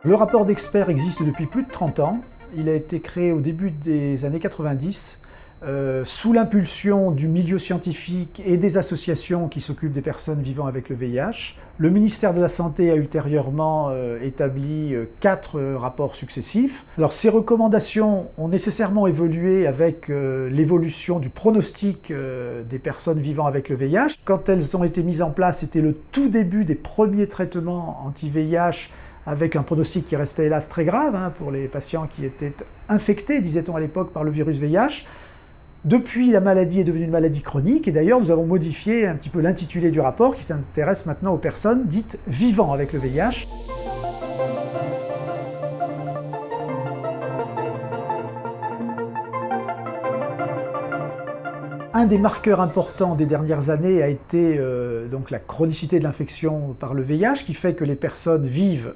Le rapport d'experts existe depuis plus de 30 ans. Il a été créé au début des années 90 sous l'impulsion du milieu scientifique et des associations qui s'occupent des personnes vivant avec le VIH. Le ministère de la Santé a ultérieurement établi 4 rapports successifs. Alors ces recommandations ont nécessairement évolué avec l'évolution du pronostic des personnes vivant avec le VIH. Quand elles ont été mises en place, c'était le tout début des premiers traitements anti-VIH avec un pronostic qui restait hélas très grave pour les patients qui étaient infectés, disait-on à l'époque, par le virus VIH. Depuis, la maladie est devenue une maladie chronique et d'ailleurs nous avons modifié un petit peu l'intitulé du rapport qui s'intéresse maintenant aux personnes dites vivant avec le VIH. Un des marqueurs importants des dernières années a été donc la chronicité de l'infection par le VIH qui fait que les personnes vivent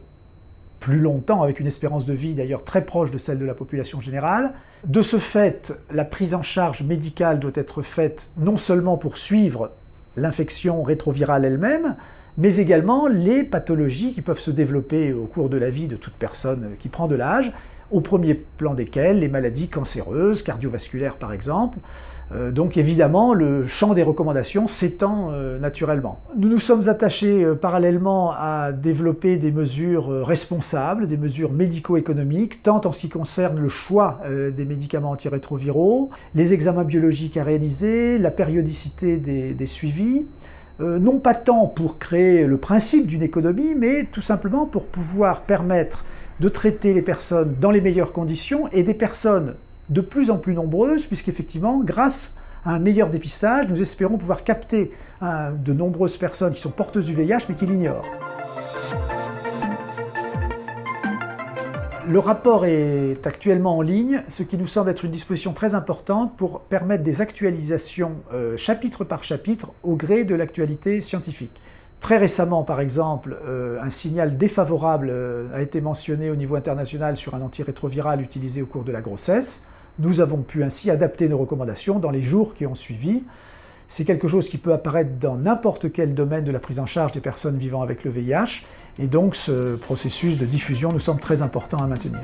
plus longtemps, avec une espérance de vie d'ailleurs très proche de celle de la population générale. De ce fait, la prise en charge médicale doit être faite non seulement pour suivre l'infection rétrovirale elle-même, mais également les pathologies qui peuvent se développer au cours de la vie de toute personne qui prend de l'âge, au premier plan desquelles les maladies cancéreuses, cardiovasculaires par exemple. Donc évidemment, le champ des recommandations s'étend naturellement. Nous nous sommes attachés parallèlement à développer des mesures responsables, des mesures médico-économiques, tant en ce qui concerne le choix des médicaments antirétroviraux, les examens biologiques à réaliser, la périodicité des suivis, non pas tant pour créer le principe d'une économie, mais tout simplement pour pouvoir permettre de traiter les personnes dans les meilleures conditions et des personnes de plus en plus nombreuses, puisqu'effectivement, grâce à un meilleur dépistage, nous espérons pouvoir capter de nombreuses personnes qui sont porteuses du VIH mais qui l'ignorent. Le rapport est actuellement en ligne, ce qui nous semble être une disposition très importante pour permettre des actualisations chapitre par chapitre au gré de l'actualité scientifique. Très récemment, par exemple, un signal défavorable a été mentionné au niveau international sur un antirétroviral utilisé au cours de la grossesse. Nous avons pu ainsi adapter nos recommandations dans les jours qui ont suivi. C'est quelque chose qui peut apparaître dans n'importe quel domaine de la prise en charge des personnes vivant avec le VIH, et donc ce processus de diffusion nous semble très important à maintenir.